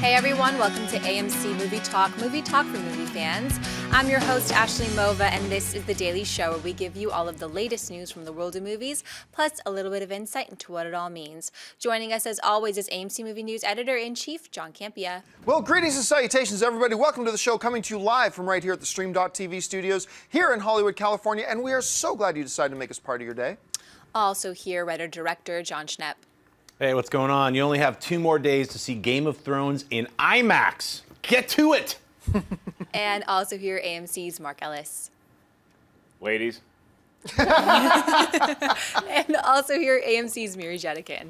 Hey everyone, welcome to AMC Movie Talk for movie fans. I'm your host, Ashley Mova, and this is the daily show where we give you all of the latest news from the world of movies, plus a little bit of insight into what it all means. Joining us as always is AMC Movie News Editor-in-Chief, John Campea. Well, greetings and salutations, everybody. Welcome to the show, coming to you live from right here at the Stream.TV studios here in Hollywood, California, and we are so glad you decided to make us part of your day. Also here, writer-director John Schnepp. Hey, what's going on? You only have 2 more days to see Game of Thrones in IMAX. Get to it! And also here, AMC's Mark Ellis. Ladies. And also here, AMC's Miri Jetikin.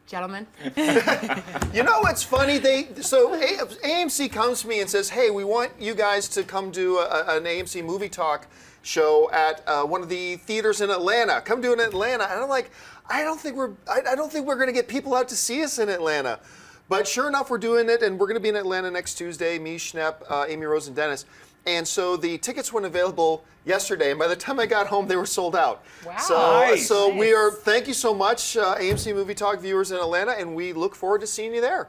Gentlemen. You know what's funny? AMC comes to me and says, hey, we want you guys to come do an AMC Movie Talk show at one of the theaters in Atlanta. Come do it in Atlanta. And I'm like, I don't think we're going to get people out to see us in Atlanta. But sure enough, we're doing it, and we're going to be in Atlanta next Tuesday, me, Schnepp, Amy Rose, and Dennis. And so the tickets went available yesterday, and by the time I got home, they were sold out. Wow. So we are, thank you so much, AMC Movie Talk viewers in Atlanta, and we look forward to seeing you there.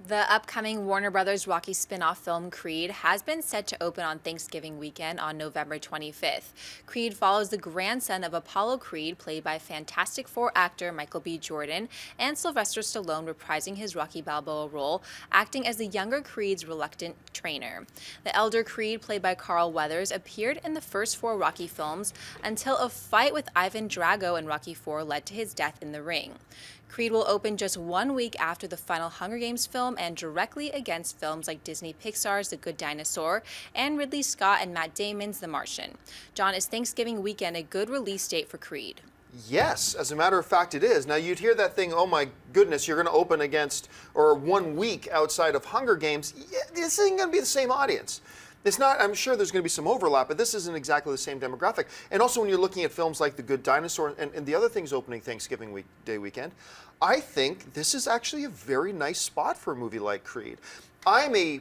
The upcoming Warner Brothers Rocky spin-off film Creed has been set to open on Thanksgiving weekend on November 25th. Creed follows the grandson of Apollo Creed, played by Fantastic Four actor Michael B. Jordan, and Sylvester Stallone reprising his Rocky Balboa role, acting as the younger Creed's reluctant trainer. The elder Creed, played by Carl Weathers, appeared in the first 4 Rocky films until a fight with Ivan Drago in Rocky IV led to his death in the ring. Creed will open just 1 week after the final Hunger Games film and directly against films like Disney Pixar's The Good Dinosaur and Ridley Scott and Matt Damon's The Martian. John, is Thanksgiving weekend a good release date for Creed? Yes, as a matter of fact, it is. Now, you'd hear that thing, oh my goodness, you're going to open against, or 1 week outside of Hunger Games. Yeah, this isn't going to be the same audience. It's not, I'm sure there's going to be some overlap, but this isn't exactly the same demographic. And also when you're looking at films like The Good Dinosaur and the other things opening Thanksgiving Day weekend, I think this is actually a very nice spot for a movie like Creed. I'm a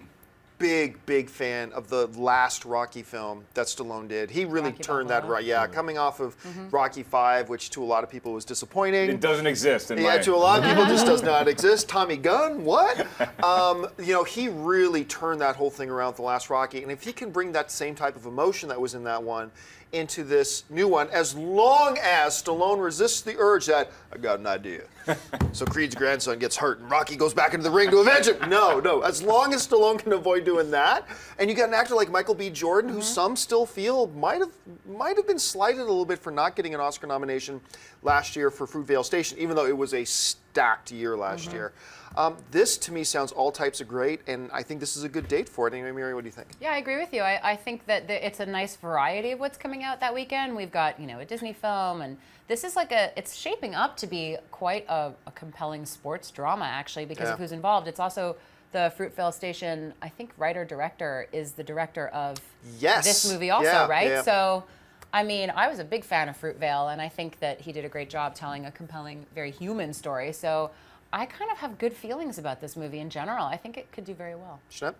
big fan of the last Rocky film that Stallone did. He really turned that right. Yeah, coming off of Rocky V, which to a lot of people was disappointing. It doesn't exist in Yeah, to a lot of people just does not exist. Tommy Gunn, what? You know, he really turned that whole thing around with the last Rocky. And if he can bring that same type of emotion that was in that one into this new one, as long as Stallone resists the urge that, I got an idea. So Creed's grandson gets hurt and Rocky goes back into the ring to avenge him. No, as long as Stallone can avoid doing that, and you got an actor like Michael B. Jordan, who some still feel might have been slighted a little bit for not getting an Oscar nomination last year for Fruitvale Station, even though it was a stacked year last year. This, to me, sounds all types of great, and I think this is a good date for it. Anyway, Mary, what do you think? Yeah, I agree with you. I think that it's a nice variety of what's coming out that weekend. We've got, a Disney film, and this is it's shaping up to be quite a compelling sports drama, actually, because of who's involved. It's also the Fruitvale Station, I think, writer-director is the director of this movie also, right? Yeah. So, I mean, I was a big fan of Fruitvale, and I think that he did a great job telling a compelling, very human story. So I kind of have good feelings about this movie in general. I think it could do very well. Schnepp?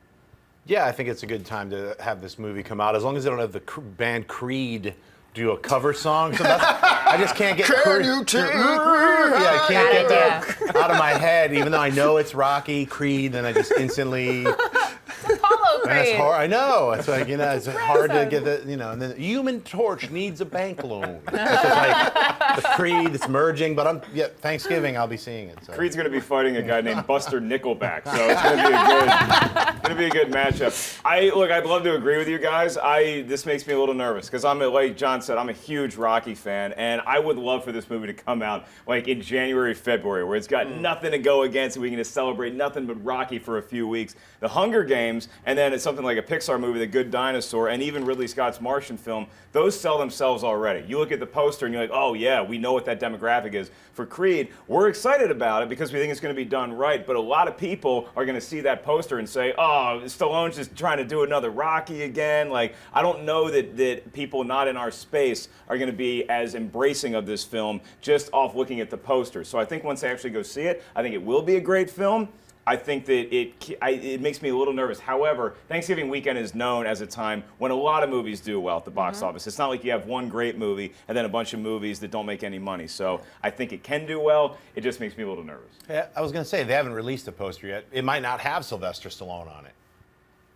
Yeah, I think it's a good time to have this movie come out, as long as they don't have the band Creed do a cover song. So I just can't get Can you take me? Yeah, I can't get that out of my head, even though I know it's Rocky, Creed, and I just instantly... Apollo Creed. That's hard. I know. It's like, it's hard to get the, and then Human Torch needs a bank loan. It's just like the Creed, it's merging, but Thanksgiving I'll be seeing it. So. Creed's going to be fighting a guy named Buster Nickelback, so it's going to be a good matchup. I'd love to agree with you guys. This makes me a little nervous because like John said, I'm a huge Rocky fan, and I would love for this movie to come out like in January, February, where it's got nothing to go against, and we can just celebrate nothing but Rocky for a few weeks. The Hunger Games, and then it's something like a Pixar movie, The Good Dinosaur, and even Ridley Scott's Martian film, those sell themselves already. You look at the poster and you're like, oh yeah, we know what that demographic is. For Creed, we're excited about it because we think it's going to be done right, but a lot of people are going to see that poster and say, oh, Stallone's just trying to do another Rocky again. Like, I don't know that people not in our space are going to be as embracing of this film just off looking at the poster. So I think once they actually go see it, I think it will be a great film. I think that it makes me a little nervous. However, Thanksgiving weekend is known as a time when a lot of movies do well at the box office. It's not like you have one great movie and then a bunch of movies that don't make any money. So I think it can do well. It just makes me a little nervous. Yeah, I was going to say, they haven't released a poster yet. It might not have Sylvester Stallone on it.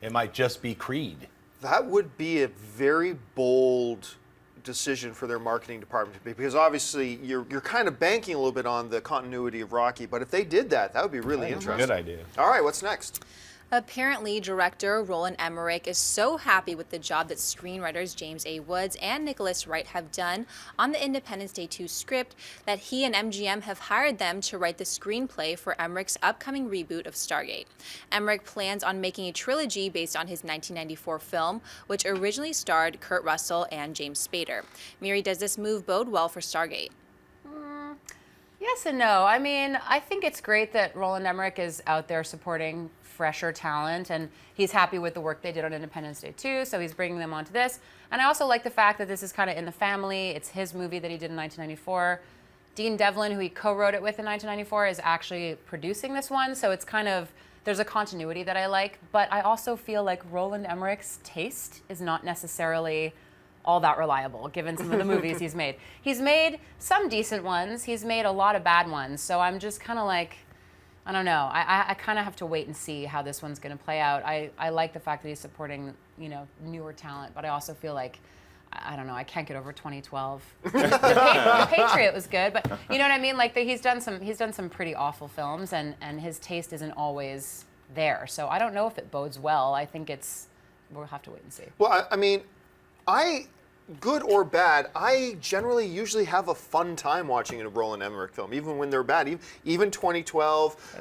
It might just be Creed. That would be a very bold decision for their marketing department, because obviously you're kind of banking a little bit on the continuity of Rocky, but if they did that, that would be really interesting. Good idea. All right, what's next? Apparently, director Roland Emmerich is so happy with the job that screenwriters James A. Woods and Nicholas Wright have done on the Independence Day 2 script that he and MGM have hired them to write the screenplay for Emmerich's upcoming reboot of Stargate. Emmerich plans on making a trilogy based on his 1994 film, which originally starred Kurt Russell and James Spader. Miri, does this move bode well for Stargate? Yes and no. I mean, I think it's great that Roland Emmerich is out there supporting fresher talent, and he's happy with the work they did on Independence Day 2, so he's bringing them onto this. And I also like the fact that this is kind of in the family. It's his movie that he did in 1994. Dean Devlin, who he co-wrote it with in 1994, is actually producing this one, so it's kind of, there's a continuity that I like, but I also feel like Roland Emmerich's taste is not necessarily all that reliable, given some of the movies he's made. He's made some decent ones, he's made a lot of bad ones, so I'm just kind of like, I don't know. I kind of have to wait and see how this one's going to play out. I like the fact that he's supporting, newer talent, but I also feel like, I don't know, I can't get over 2012. The Patriot was good, but you know what I mean? Like he's done some pretty awful films, and his taste isn't always there. So I don't know if it bodes well. I think we'll have to wait and see. Well, I mean, good or bad, I generally usually have a fun time watching a Roland Emmerich film, even when they're bad. Even 2012.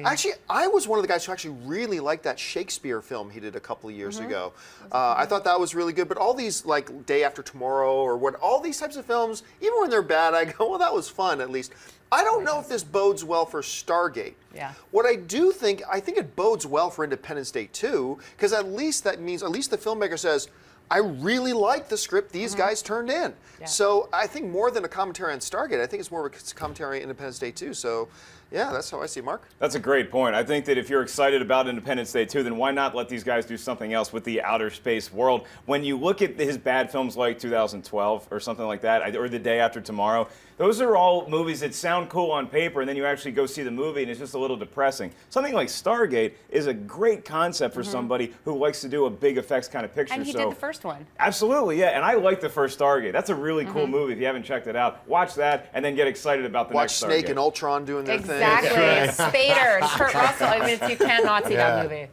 Actually, I was one of the guys who actually really liked that Shakespeare film he did a couple of years ago. I thought that was really good. But all these, like Day After Tomorrow or all these types of films, even when they're bad, I go, well, that was fun at least. I don't know if this bodes well for Stargate. Yeah. What I think it bodes well for Independence Day 2, because at least that means, at least the filmmaker says, I really like the script these guys turned in. Yeah. So I think more than a commentary on Stargate, I think it's more of a commentary on Independence Day 2. So yeah, that's how I see it, Mark. That's a great point. I think that if you're excited about Independence Day 2, then why not let these guys do something else with the outer space world? When you look at his bad films like 2012 or something like that, or The Day After Tomorrow, those are all movies that sound cool on paper, and then you actually go see the movie and it's just a little depressing. Something like Stargate is a great concept for somebody who likes to do a big effects kind of picture. And he did the first one. Absolutely, yeah. And I like the first Stargate. That's a really cool movie. If you haven't checked it out, watch that and then get excited about the next Stargate. Watch Snake and Ultron doing their thing. Exactly. Spader, Kurt Russell. I mean, you can't not see that movie.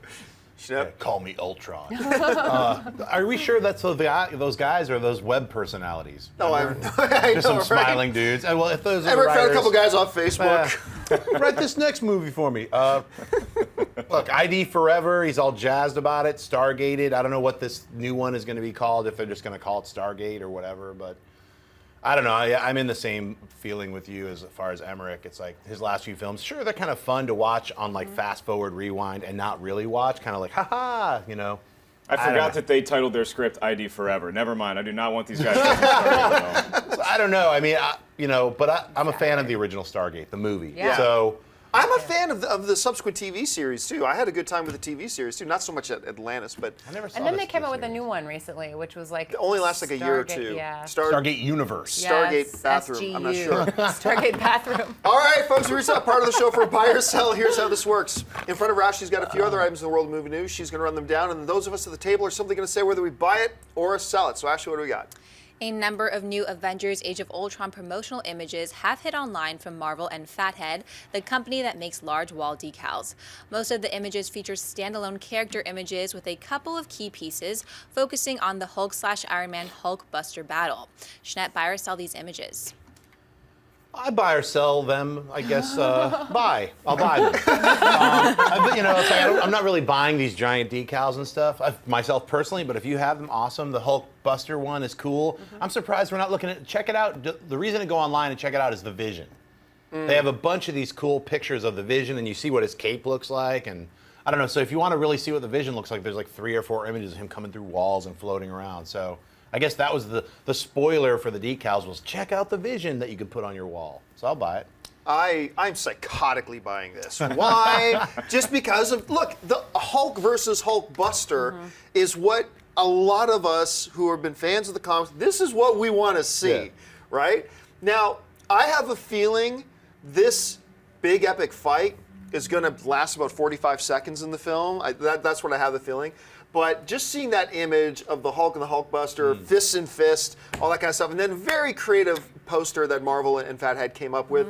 Yep. Call me Ultron. Are we sure that's those guys or those web personalities? No, I Just know, some right? smiling dudes. Well, if those are Emmerich found a writers, couple guys off Facebook. write this next movie for me. Look, ID Forever, he's all jazzed about it. Stargated. I don't know what this new one is going to be called, if they're just going to call it Stargate or whatever, but I don't know. I'm in the same feeling with you as far as Emmerich. It's like his last few films, sure, they're kind of fun to watch on like fast forward, rewind, and not really watch. Kind of like, haha, I forgot that they titled their script ID Forever. Never mind. I do not want these guys to Stargate. So I don't know. I mean, but I'm a fan of the original Stargate, the movie. Yeah. So I'm a fan of the subsequent TV series too. I had a good time with the TV series too. Not so much at Atlantis, but I never saw And then this- they came this out with a series. new one recently, which was like it only lasts like a year or Stargate, two. Yeah. Stargate Universe. Stargate Yes, bathroom. I'm not SGU. sure. Stargate bathroom. All right, folks, we reached that part of the show for buy or sell. Here's how this works. In front of Rash, she's got a few other items in the world of movie news. She's going to run them down, and those of us at the table are simply going to say whether we buy it or sell it. So, Ashley, what do we got? A number of new Avengers Age of Ultron promotional images have hit online from Marvel and Fathead, the company that makes large wall decals. Most of the images feature standalone character images with a couple of key pieces focusing on the Hulk/Iron Man Hulk Buster battle. Jeanette, buy or sell these images? I buy or sell them, I guess. Buy. I'll buy them. But, it's like I'm not really buying these giant decals and stuff myself personally. But if you have them, awesome. The Hulk Buster one is cool. I'm surprised we're not looking at. Check it out. The reason to go online and check it out is the Vision. They have a bunch of these cool pictures of the Vision, and you see what his cape looks like. And I don't know. So if you want to really see what the Vision looks like, there's like 3 or 4 images of him coming through walls and floating around. So I guess that was the spoiler for the decals was check out the Vision that you could put on your wall. So I'll buy it. I'm psychotically buying this. Why? Just because of, look, the Hulk versus Hulkbuster is what a lot of us who have been fans of the comics, this is what we want to see, right? Now, I have a feeling this big epic fight is going to last about 45 seconds in the film. That's what I have the feeling. But just seeing that image of the Hulk and the Hulkbuster, fists and fist, all that kind of stuff, and then very creative poster that Marvel and Fathead came up with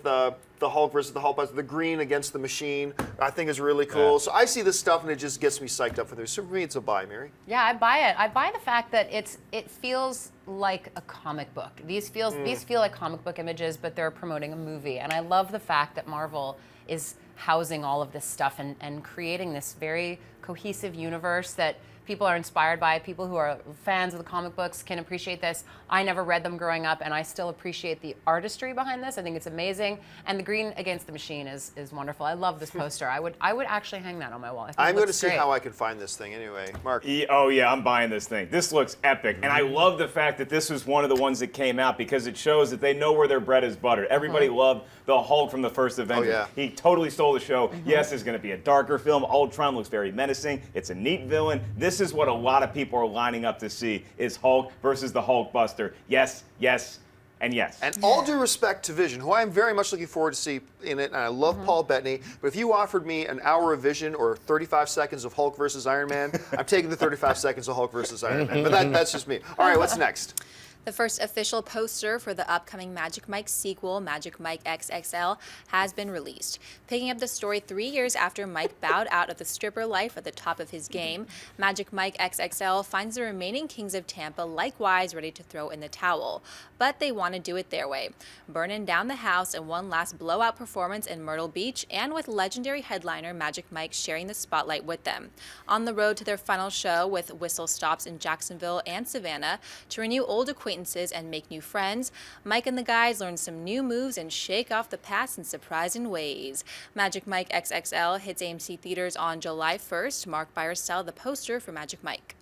the Hulk versus the Hulkbuster, the green against the machine, I think is really cool. Yeah. So I see this stuff and it just gets me psyched up for this. So for me, it's a buy, Mary. Yeah, I buy it. I buy the fact that it feels like a comic book. These feel like comic book images, but they're promoting a movie. And I love the fact that Marvel is housing all of this stuff and creating this very cohesive universe that people are inspired by. People who are fans of the comic books can appreciate this. I never read them growing up, and I still appreciate the artistry behind this. I think it's amazing. And the green against the machine is wonderful. I love this poster. I would actually hang that on my wall. I'm going to see how I can find this thing anyway. Mark. Oh yeah, I'm buying this thing. This looks epic. And I love the fact that this was one of the ones that came out because it shows that they know where their bread is buttered. Everybody loved the Hulk from the first Avengers. Oh, yeah. He totally stole the show. Yes, it's going to be a darker film. Ultron looks very menacing. It's a neat villain. This is what a lot of people are lining up to see is Hulk versus the Hulkbuster. Yes, yes, and yes. And all due respect to Vision, who I'm very much looking forward to see in it, and I love Paul Bettany, but if you offered me an hour of Vision or 35 seconds of Hulk versus Iron Man, I'm taking the 35 seconds of Hulk versus Iron Man. But that's just me. All right, what's next? The first official poster for the upcoming Magic Mike sequel, Magic Mike XXL, has been released. Picking up the story 3 years after Mike bowed out of the stripper life at the top of his game, Magic Mike XXL finds the remaining kings of Tampa likewise ready to throw in the towel. But they want to do it their way, burning down the house in one last blowout performance in Myrtle Beach, and with legendary headliner Magic Mike sharing the spotlight with them. On the road to their final show with whistle stops in Jacksonville and Savannah to renew old acquaintances and make new friends, Mike and the guys learn some new moves and shake off the past in surprising ways. Magic Mike XXL hits AMC theaters on July 1st. Mark, buy or sell the poster for Magic Mike.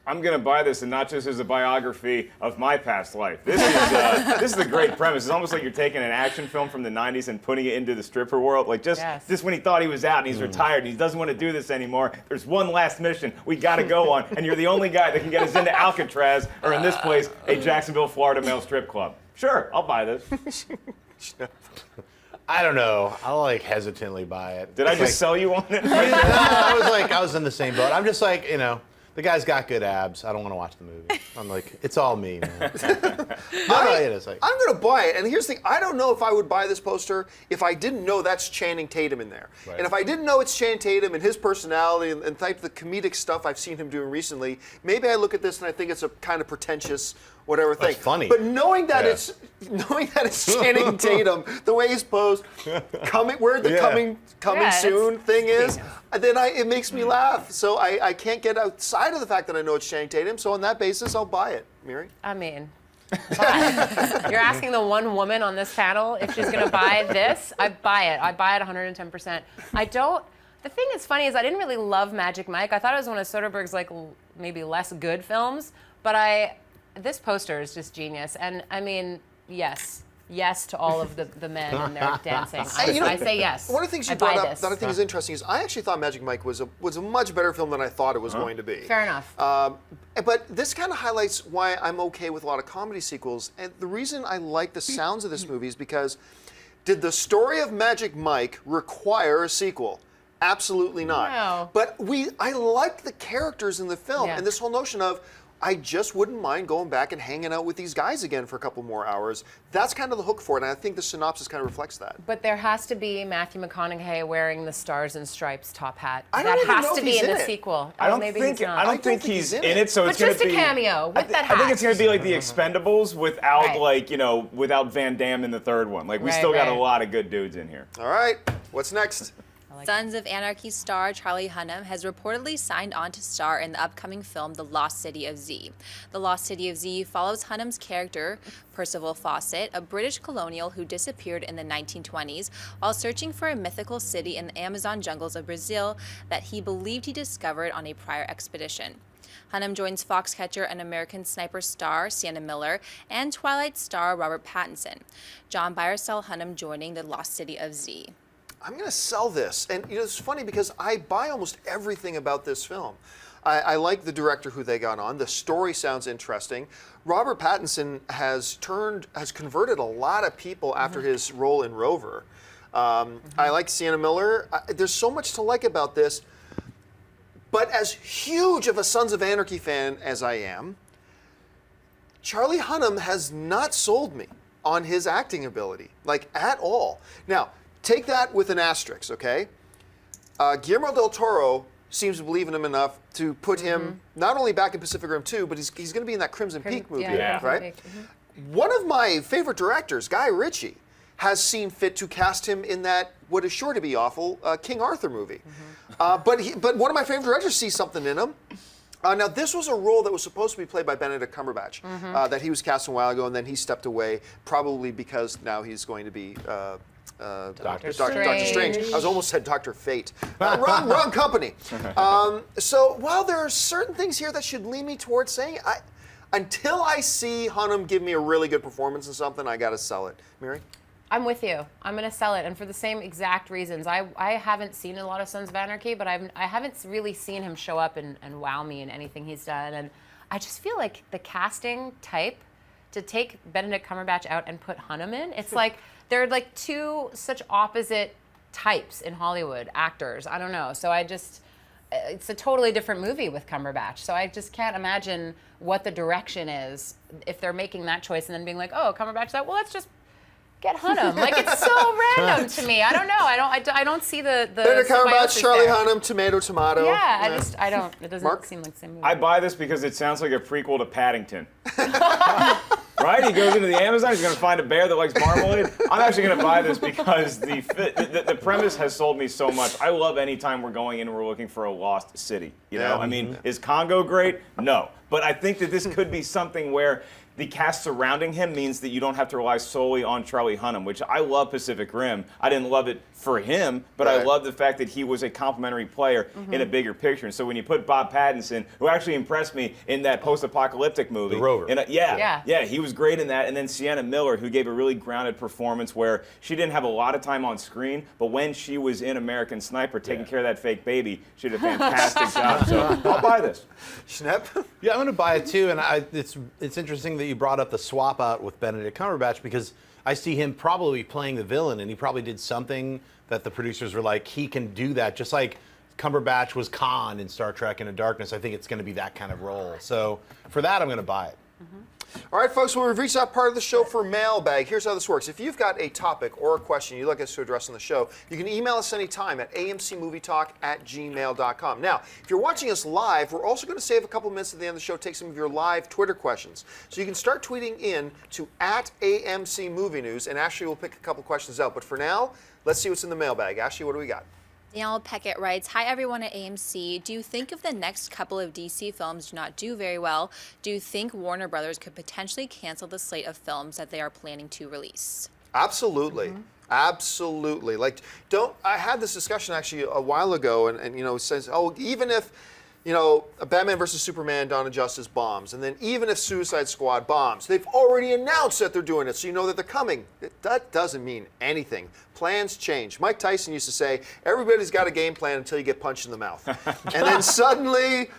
I'm going to buy this, and not just as a biography of my past life. This is a great premise. It's almost like you're taking an action film from the 90s and putting it into the stripper world. Like just when he thought he was out and he's retired and he doesn't want to do this anymore. There's one last mission we got to go on, and you're the only guy that can get us into Alcatraz, or in this place, a Jacksonville, Florida male strip club. Sure, I'll buy this. I don't know. I'll hesitantly buy it. Did I just sell you on it? No, I was in the same boat. I'm just the guy's got good abs. I don't want to watch the movie. I'm like, it's all me, man. I'm going to buy it. And here's the thing. I don't know if I would buy this poster if I didn't know that's Channing Tatum in there. Right. And if I didn't know it's Channing Tatum and his personality and type of the comedic stuff I've seen him doing recently, maybe I look at this and I think it's a kind of pretentious whatever thing. That's funny. But knowing that it's Channing Tatum, the way he's posed, coming soon thing is, then it makes me laugh. So I can't get outside of the fact that I know it's Channing Tatum. So on that basis, I'll buy it. Mary? I mean, you're asking the one woman on this panel if she's going to buy this. I buy it. I buy it 110%. I don't. The thing that's funny is I didn't really love Magic Mike. I thought it was one of Soderbergh's maybe less good films, but this poster is just genius. And I mean, yes to all of the men and their dancing. I say yes. One of the things you brought up that I think is interesting is I actually thought Magic Mike was a much better film than I thought it was going to be. Fair enough. But this kind of highlights why I'm okay with a lot of comedy sequels. And the reason I like the sounds of this movie is because did the story of Magic Mike require a sequel? Absolutely not. No. But I like the characters in the film and this whole notion of I just wouldn't mind going back and hanging out with these guys again for a couple more hours. That's kind of the hook for it, and I think the synopsis kind of reflects that. But there has to be Matthew McConaughey wearing the Stars and Stripes top hat. I don't that even has to be in the sequel. I don't think he's in it. So but it's going to be just a cameo with that hat. I think it's going to be like The Expendables without without Van Damme in the third one. We still got a lot of good dudes in here. All right, what's next? Sons of Anarchy star Charlie Hunnam has reportedly signed on to star in the upcoming film The Lost City of Z. The Lost City of Z follows Hunnam's character, Percival Fawcett, a British colonial who disappeared in the 1920s while searching for a mythical city in the Amazon jungles of Brazil that he believed he discovered on a prior expedition. Hunnam joins Foxcatcher and American Sniper star Sienna Miller and Twilight star Robert Pattinson. John, buy or sell Hunnam joining the Lost City of Z? I'm going to sell this. And it's funny because I buy almost everything about this film. I like the director who they got on. The story sounds interesting. Robert Pattinson has converted a lot of people after his role in Rover. I like Sienna Miller. There's so much to like about this. But as huge of a Sons of Anarchy fan as I am, Charlie Hunnam has not sold me on his acting ability, like at all. Now, take that with an asterisk, okay? Guillermo del Toro seems to believe in him enough to put him not only back in Pacific Rim 2, but he's going to be in that Crimson Peak movie, Yeah. right? One of my favorite directors, Guy Ritchie, has seen fit to cast him in that what is sure to be awful King Arthur movie. But one of my favorite directors sees something in him. Now, this was a role that was supposed to be played by Benedict Cumberbatch, that he was cast a while ago, and then he stepped away, probably because now he's going to be Doctor Strange. I was almost said Dr. Fate. Wrong company. So while there are certain things here that should lean me towards saying, until I see Hunnam give me a really good performance in something, I got to sell it. Mary? I'm with you. I'm going to sell it, and for the same exact reasons. I haven't seen a lot of Sons of Anarchy, but I haven't really seen him show up and wow me in anything he's done. And I just feel like the casting type to take Benedict Cumberbatch out and put Hunnam in, it's like they're like two such opposite types in Hollywood actors. I don't know. So it's a totally different movie with Cumberbatch. So I just can't imagine what the direction is if they're making that choice and then being like, oh, Cumberbatch's out. Well, let's just get Hunnam. Like, it's so random to me. I don't know. I don't see the Benedict Cumberbatch, symbiosis Charlie there. Hunnam, tomato. Yeah, I don't. It doesn't Mark? seem like the same movie. I buy this because it sounds like a prequel to Paddington. Right? He goes into the Amazon, he's going to find a bear that likes marmalade. I'm actually going to buy this because the premise has sold me so much. I love any time we're going in and we're looking for a lost city. You know, I mean, is Congo great? No. But I think that this could be something where the cast surrounding him means that you don't have to rely solely on Charlie Hunnam, which I love Pacific Rim. I didn't love it for him, but I love the fact that he was a complementary player in a bigger picture. And so when you put Bob Pattinson, who actually impressed me in that post-apocalyptic movie. The Rover. Yeah, he was great in that. And then Sienna Miller, who gave a really grounded performance where she didn't have a lot of time on screen, but when she was in American Sniper taking care of that fake baby, she did a fantastic job. So I'll buy this. Schnepp? Yeah, I'm going to buy it too, and it's interesting that you brought up the swap out with Benedict Cumberbatch because I see him probably playing the villain, and he probably did something that the producers were like, he can do that, just like Cumberbatch was Khan in Star Trek Into Darkness. I think it's going to be that kind of role. So for that, I'm going to buy it. All right, folks, well, we've reached that part of the show for Mailbag. Here's how this works. If you've got a topic or a question you'd like us to address on the show, you can email us anytime at amcmovietalk@gmail.com. Now, if you're watching us live, we're also going to save a couple minutes at the end of the show to take some of your live Twitter questions. So you can start tweeting in to @AMC Movie News, and Ashley will pick a couple questions out. But for now, let's see what's in the mailbag. Ashley, what do we got? Danielle Peckett writes, hi everyone at AMC. Do you think if the next couple of DC films do not do very well, do you think Warner Brothers could potentially cancel the slate of films that they are planning to release? Absolutely. Absolutely. Like, I had this discussion actually a while ago, and it says, even if, a Batman versus Superman, Dawn of Justice bombs, and then even if Suicide Squad bombs, they've already announced that they're doing it, so you know that they're coming. That doesn't mean anything. Plans change. Mike Tyson used to say, everybody's got a game plan until you get punched in the mouth. And then suddenly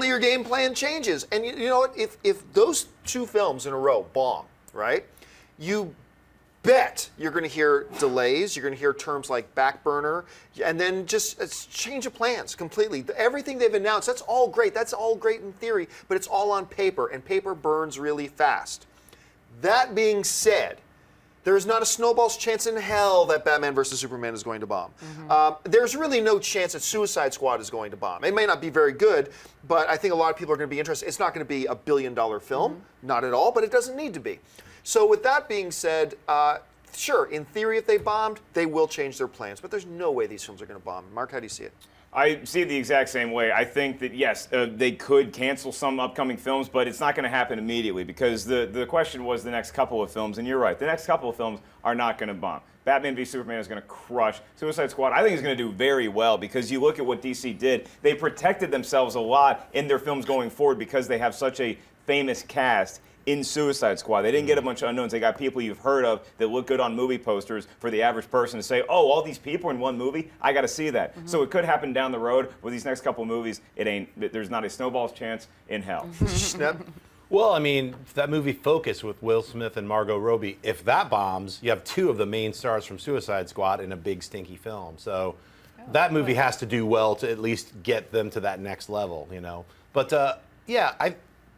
your game plan changes. And you know what? If those two films in a row bomb, right, you bet you're going to hear delays, you're going to hear terms like back burner, and then just change of plans completely. Everything they've announced, that's all great in theory, but it's all on paper, and paper burns really fast. That being said, there is not a snowball's chance in hell that Batman vs. Superman is going to bomb. There's really no chance that Suicide Squad is going to bomb. It may not be very good, but I think a lot of people are going to be interested. It's not going to be a billion-dollar film, not at all, but it doesn't need to be. So with that being said, sure, in theory, if they bombed, they will change their plans. But there's no way these films are going to bomb. Mark, how do you see it? I see it the exact same way. I think that, yes, they could cancel some upcoming films, but it's not going to happen immediately because the question was the next couple of films, and you're right. The next couple of films are not going to bomb. Batman v Superman is going to crush. Suicide Squad, I think, is going to do very well because you look at what DC did. They protected themselves a lot in their films going forward because they have such a famous cast in Suicide Squad. They didn't get a bunch of unknowns. They got people you've heard of that look good on movie posters for the average person to say, oh, all these people in one movie, I got to see that. So it could happen down the road with these next couple movies. There's not a snowball's chance in hell. Snap. Well, I mean, that movie Focus with Will Smith and Margot Robbie, if that bombs, you have two of the main stars from Suicide Squad in a big, stinky film. So that movie has to do well to at least get them to that next level, you know. But,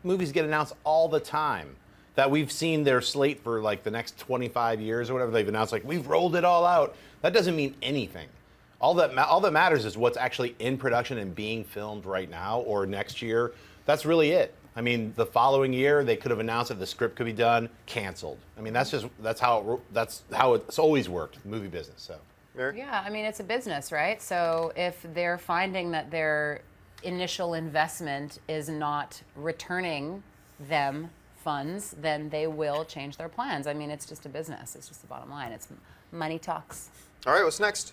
movies get announced all the time that we've seen their slate for like the next 25 years or whatever. They've announced like we've rolled it all out. That doesn't mean anything. All that matters is what's actually in production and being filmed right now or next year. That's really it. I mean, the following year they could have announced that the script could be done, canceled. I mean, that's how it's always worked, movie business. So. Mary? Yeah, I mean, it's a business, right? So if they're finding that their initial investment is not returning them funds, then they will change their plans. I mean, it's just a business. It's just the bottom line. It's money talks. All right, what's next?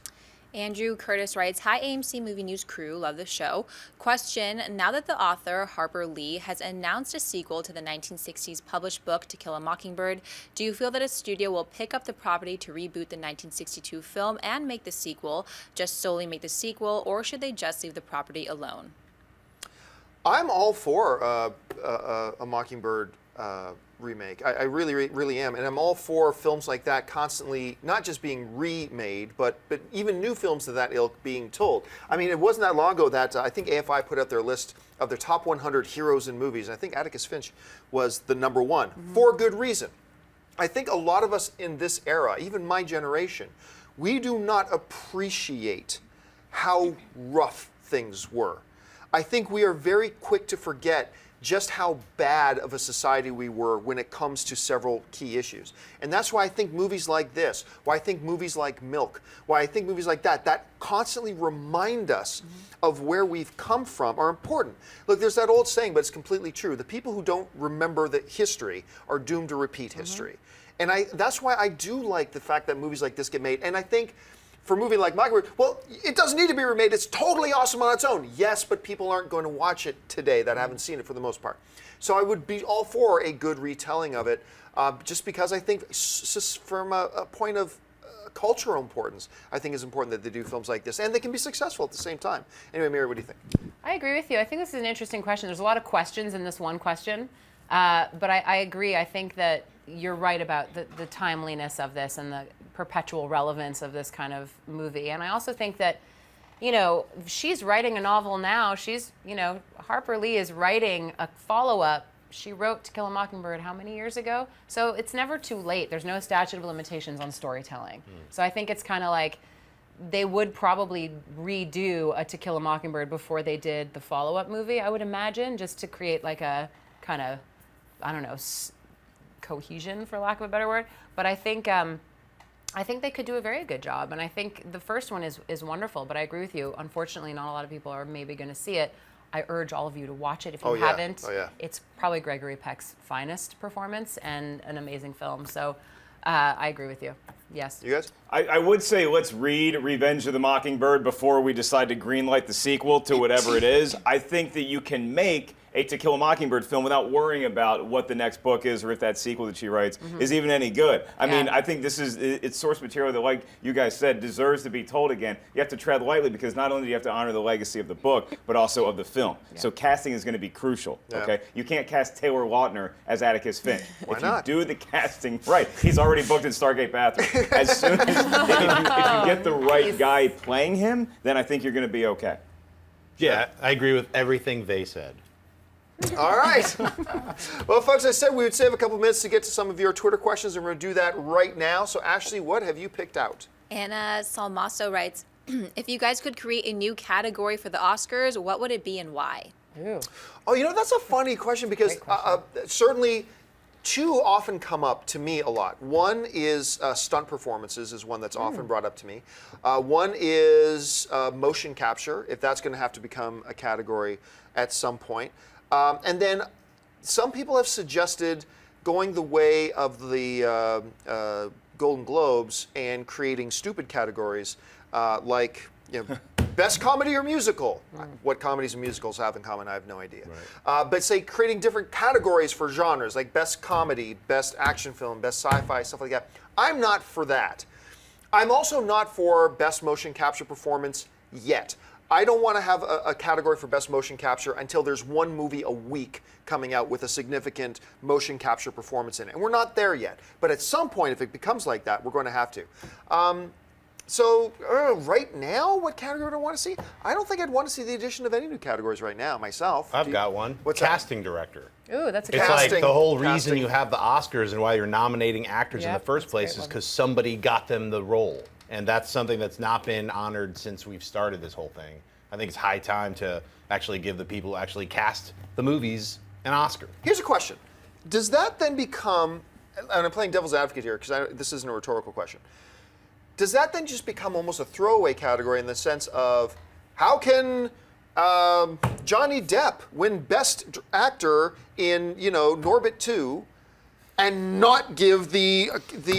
Andrew Curtis writes, hi AMC Movie News crew, love the show. Question, now that the author Harper Lee has announced a sequel to the 1960s published book To Kill a Mockingbird, do you feel that a studio will pick up the property to reboot the 1962 film and make the sequel, just solely make the sequel, or should they just leave the property alone? I'm all for a Mockingbird remake. I really, really am. And I'm all for films like that constantly, not just being remade, but even new films of that ilk being told. I mean, it wasn't that long ago that I think AFI put out their list of their top 100 heroes in movies. And I think Atticus Finch was the number one, for good reason. I think a lot of us in this era, even my generation, we do not appreciate how rough things were. I think we are very quick to forget just how bad of a society we were when it comes to several key issues. And that's why I think movies like this, why I think movies like Milk, why I think movies like that constantly remind us of where we've come from are important. Look, there's that old saying, but it's completely true. The people who don't remember the history are doomed to repeat history. And that's why I do like the fact that movies like this get made. And I think for a movie like Mockingbird, well, it doesn't need to be remade. It's totally awesome on its own. Yes, but people aren't going to watch it today that haven't seen it for the most part. So I would be all for a good retelling of it, just because I think from a point of cultural importance, I think it's important that they do films like this, and they can be successful at the same time. Anyway, Mary, what do you think? I agree with you. I think this is an interesting question. There's a lot of questions in this one question, but I agree. I think that you're right about the timeliness of this and the perpetual relevance of this kind of movie. And I also think that, you know, she's writing a novel now. She's, you know, Harper Lee is writing a follow-up. She wrote To Kill a Mockingbird how many years ago? So it's never too late. There's no statute of limitations on storytelling. So I think it's kind of like they would probably redo a To Kill a Mockingbird before they did the follow-up movie, I would imagine, just to create like a kind of, I don't know, cohesion, for lack of a better word. But I think they could do a very good job, and I think the first one is wonderful. But I agree with you. Unfortunately, not a lot of people are maybe going to see it. I urge all of you to watch it if you haven't. Oh, yeah. It's probably Gregory Peck's finest performance and an amazing film. So I agree with you. Yes. You guys? I would say let's read Revenge of the Mockingbird before we decide to greenlight the sequel to whatever it is. I think that you can make a To Kill a Mockingbird film without worrying about what the next book is or if that sequel that she writes is even any good. I mean, I think it's source material that, like you guys said, deserves to be told again. You have to tread lightly because not only do you have to honor the legacy of the book, but also of the film. So casting is going to be crucial, okay? You can't cast Taylor Lautner as Atticus Finch. Why not? You do the casting right, he's already booked in Stargate bathroom. As soon as if you get the right guy playing him, then I think you're going to be okay. Yeah, I agree with everything they said. All right. Well, folks, I said we would save a couple minutes to get to some of your Twitter questions, and we're going to do that right now. So, Ashley, what have you picked out? Anna Salmaso writes, if you guys could create a new category for the Oscars, what would it be and why? Ooh. Oh, you know, that's a funny question because certainly two often come up to me a lot. One is stunt performances is one that's often brought up to me. One is motion capture, if that's going to have to become a category at some point. And then some people have suggested going the way of the Golden Globes and creating stupid categories like best comedy or musical. What comedies and musicals have in common, I have no idea. Right. But say creating different categories for genres, like best comedy, best action film, best sci-fi, stuff like that. I'm not for that. I'm also not for best motion capture performance yet. I don't want to have a category for best motion capture until there's one movie a week coming out with a significant motion capture performance in it. And we're not there yet. But at some point, if it becomes like that, we're going to have to. So right now, what category do I want to see? I don't think I'd want to see the addition of any new categories right now myself. I've got one. What's casting director. Ooh, that's a It's good like Casting. the whole reason Casting. you have the Oscars and why you're nominating actors in the Yep, first that's a great place is one. because somebody got them the role. And that's something that's not been honored since we've started this whole thing. I think it's high time to actually give the people who actually cast the movies an Oscar. Here's a question. Does that then become, and I'm playing devil's advocate here because this isn't a rhetorical question, does that then just become almost a throwaway category in the sense of how can Johnny Depp win Best Actor in, Norbit 2 and not give the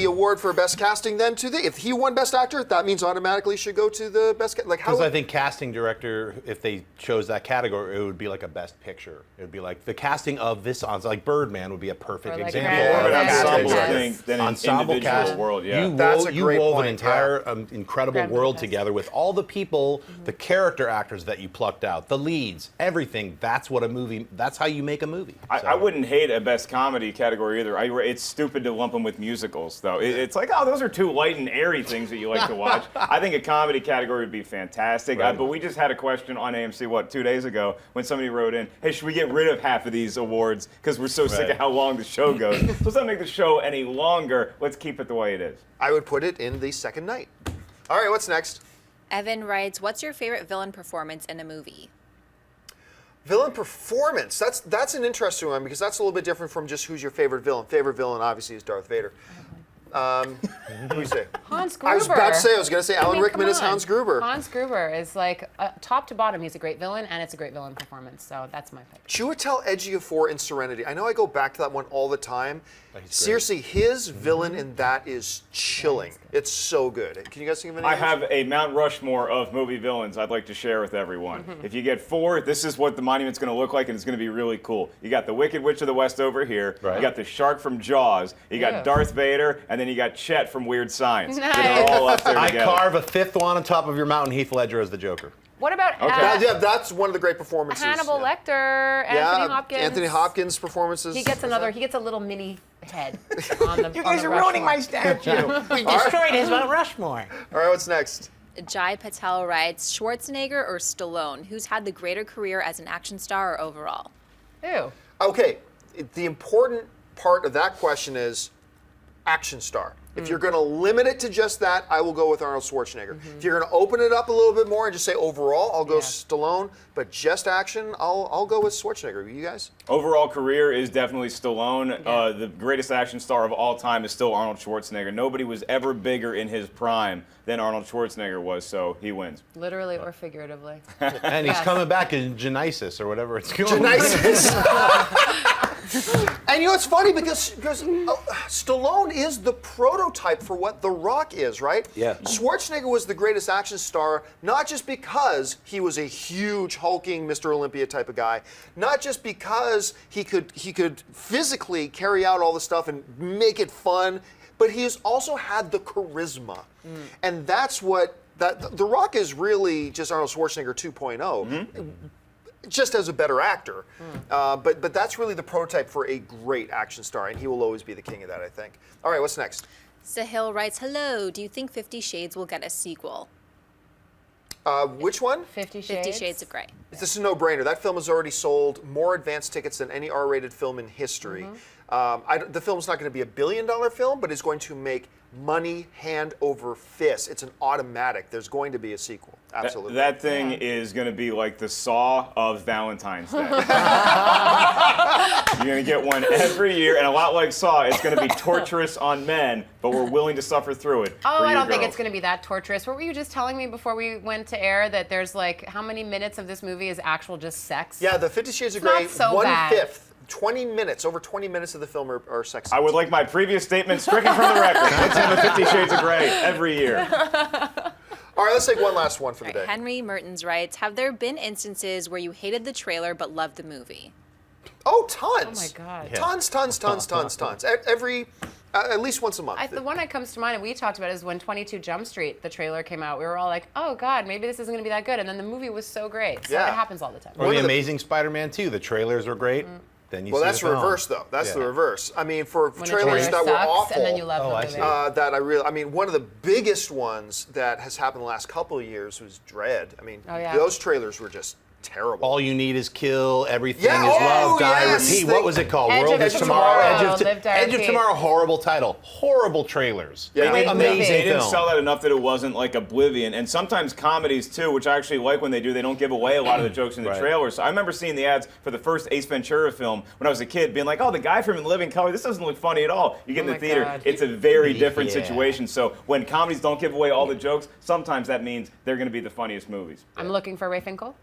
award for Best Casting then to if he won Best Actor, that means automatically should go to the Best, Because I think casting director, if they chose that category, it would be like a best picture. It would be like the casting of this like Birdman would be a perfect Or like example. Grand of More of an Budapest. ensemble Yes. thing than an Ensemble individual cast. world. Yeah. That's a You great wove point, an entire yeah. incredible Grand world Budapest. together with all the people, the character actors that you plucked out, the leads, everything. That's what a movie. That's how you make a movie. I wouldn't hate a best comedy category either. It's stupid to lump them with musicals, though. It's like, oh, those are two light and airy things that you like to watch. I think a comedy category would be fantastic. Right. But we just had a question on AMC, 2 days ago, when somebody wrote in, hey, should we get rid of half of these awards because we're so sick Right. of how long the show goes? So let's not make the show any longer. Let's keep it the way it is. I would put it in the second night. All right, what's next? Evan writes, what's your favorite villain performance in a movie? Villain performance. That's an interesting one because that's a little bit different from just who's your favorite villain. Favorite villain obviously is Darth Vader. Who do you say? Hans Gruber. I was going to say Alan Rickman come is on. Hans Gruber. Hans Gruber is like top to bottom. He's a great villain, and it's a great villain performance. So that's my favorite. Chiwetel Ejiofor in Serenity. I know I go back to that one all the time. he's great. Seriously, his villain in that is chilling. It's so good. Can you guys think of any? I others? have a Mount Rushmore of movie villains I'd like to share with everyone. If you get 4, this is what the monument's going to look like, and it's going to be really cool. You got the Wicked Witch of the West over here. Right. You got the shark from Jaws. You got Yeah. Darth Vader, and then you got Chet from Weird Science. Nice. They're all up there I together. carve a 5th one on top of your mountain, Heath Ledger as the Joker. What about That's one of the great performances. Hannibal yeah. Lecter, Anthony Hopkins? Anthony Hopkins performances. He gets a little mini head on the. You guys are ruining my statue. We destroyed his Mount Rushmore. All right, what's next? Jai Patel writes, Schwarzenegger or Stallone? Who's had the greater career as an action star or overall? Ew. Okay, the important part of that question is action star. If you're going to limit it to just that, I will go with Arnold Schwarzenegger. If you're going to open it up a little bit more and just say overall, I'll go Yeah. Stallone. But just action, I'll go with Schwarzenegger. You guys? Overall career is definitely Stallone. The greatest action star of all time is still Arnold Schwarzenegger. Nobody was ever bigger in his prime than Arnold Schwarzenegger was, so he wins. Literally or figuratively. And he's Yes. coming back in Genesis or whatever it's called. Genesis. And it's funny because Stallone is the prototype for what The Rock is, right? Yeah. Schwarzenegger was the greatest action star, not just because he was a huge hulking Mr. Olympia type of guy, not just because he could physically carry out all the stuff and make it fun, but he's also had the charisma. And that's what The Rock is really just Arnold Schwarzenegger 2.0. Just as a better actor. But that's really the prototype for a great action star, and he will always be the king of that, I think. All right, what's next? Sahil writes, hello, do you think 50 Shades will get a sequel? Which one? 50 Shades. 50 Shades of Grey. This is a no-brainer. That film has already sold more advance tickets than any R-rated film in history. The film's not going to be a billion-dollar film, but it's going to make money hand over fist. It's an automatic. There's going to be a sequel. Absolutely. That thing is going to be like the Saw of Valentine's Day. You're going to get one every year, and a lot like Saw, it's going to be torturous on men, but we're willing to suffer through it. Oh, for I you don't think girls. it's going to be that torturous. What were you just telling me before we went to air that there's like how many minutes of this movie is actual just sex? Yeah, the 50 Shades of It's not Grey, so 1/5. 20 minutes, over 20 minutes of the film are sex scenes. I would like my previous statement stricken from the record. Let's have a 50 Shades of Grey every year. All right, let's take one last one for the day. Henry Mertens writes, have there been instances where you hated the trailer but loved the movie? Oh, tons. Oh my God. Yeah. Tons. Every, at least once a month. The one that comes to mind, and we talked about, is when 22 Jump Street, the trailer came out. We were all like, oh God, maybe this isn't going to be that good. And then the movie was so great. So Yeah. it happens all the time. Or One the of the- Amazing Spider-Man 2. The trailers were great. Then you Well, see that's the the film. reverse, though. That's the Yeah. reverse. I mean, for When a trailers trailer that were sucks, awful, and then you love Oh, the I movie. see. that I really, I mean, one of the biggest ones that has happened the last couple of years was Dread. I mean, Oh, yeah. those trailers were just terrible. All you need is kill. Everything Yeah, is oh, love. Die, yes, repeat. they- What was it called? Edge World of is Tomorrow. Tomorrow, Live, Die, Edge of Repeat. Tomorrow. Horrible title. Horrible trailers. Yeah. Great Amazing movie. They didn't film. sell that enough that it wasn't like Oblivion. And sometimes comedies too, which I actually like when they do, they don't give away a lot of the jokes in the Right. trailers. So I remember seeing the ads for the first Ace Ventura film when I was a kid, being like, oh, the guy from In Living Color, this doesn't look funny at all. You get in Oh the my theater, God. it's a very different Yeah. situation. So when comedies don't give away all the jokes, sometimes that means they're going to be the funniest movies. I'm looking for Ray Finkel.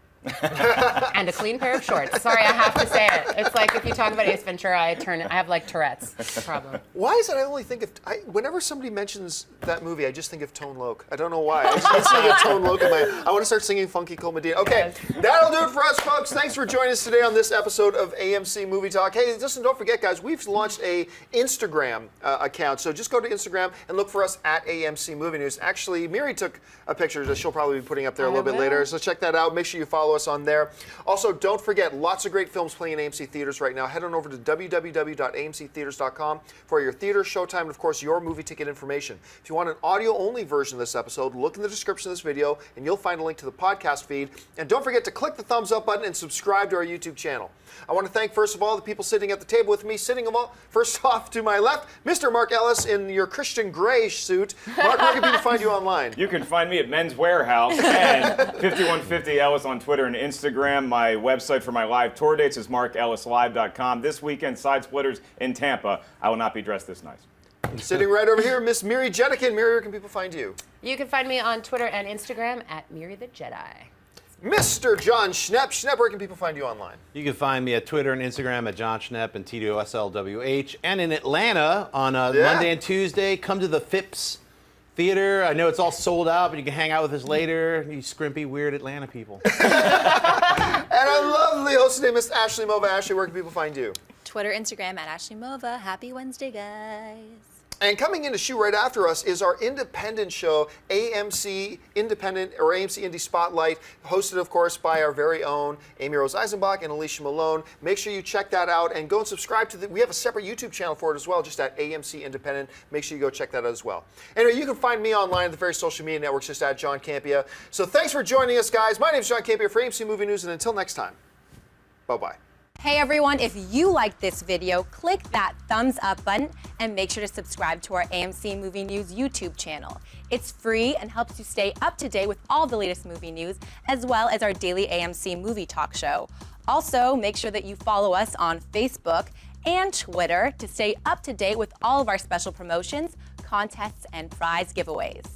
And a clean pair of shorts. Sorry, I have to say it. It's like if you talk about Ace Ventura, I have like Tourette's problem. Why is it I only think of, whenever somebody mentions that movie, I just think of Tone Loc. I don't know why. I just think of Tone Loc in my, I want to start singing Funky Cold Medina. Okay, that'll do it for us, folks. Thanks for joining us today on this episode of AMC Movie Talk. Hey, listen, don't forget, guys, we've launched a Instagram account. So just go to Instagram and look for us at AMC Movie News. Actually, Miri took a picture that she'll probably be putting up there a little bit later. So check that out. Make sure you follow us on there. Also, don't forget, lots of great films playing in AMC theaters right now. Head on over to www.amctheaters.com for your theater, showtime, and of course, your movie ticket information. If you want an audio-only version of this episode, look in the description of this video, and you'll find a link to the podcast feed. And don't forget to click the thumbs up button and subscribe to our YouTube channel. I want to thank, first of all, the people sitting at the table with me. First off, to my left, Mr. Mark Ellis in your Christian Grey suit. Mark, where can people find you online? You can find me at Men's Warehouse and 5150 Ellis on Twitter and Instagram. My website for my live tour dates is markellislive.com. This weekend, Side Splitters in Tampa. I will not be dressed this nice. Sitting right over here, Miss Miri Jenikin. Miri, where can people find you? You can find me on Twitter and Instagram at Miri the Jedi. Mr. John Schnepp. Schnepp, where can people find you online? You can find me at Twitter and Instagram at John Schnepp and TOSLWH. And in Atlanta on Monday and Tuesday, come to the Phipps Theater. I know it's all sold out, but you can hang out with us later. You scrimpy, weird Atlanta people. And our lovely host today, Miss Ashley Mova. Ashley, where can people find you? Twitter, Instagram at Ashley Mova. Happy Wednesday, guys. And coming in to shoot right after us is our independent show, AMC Independent or AMC Indie Spotlight, hosted, of course, by our very own Amy Rose Eisenbach and Alicia Malone. Make sure you check that out and go and subscribe to we have a separate YouTube channel for it as well, just at AMC Independent. Make sure you go check that out as well. Anyway, you can find me online at the various social media networks, just at John Campia. So thanks for joining us, guys. My name is John Campia for AMC Movie News, and until next time, bye-bye. Hey everyone, if you liked this video, click that thumbs up button and make sure to subscribe to our AMC Movie News YouTube channel. It's free and helps you stay up to date with all the latest movie news, as well as our daily AMC Movie Talk show. Also, make sure that you follow us on Facebook and Twitter to stay up to date with all of our special promotions, contests, and prize giveaways.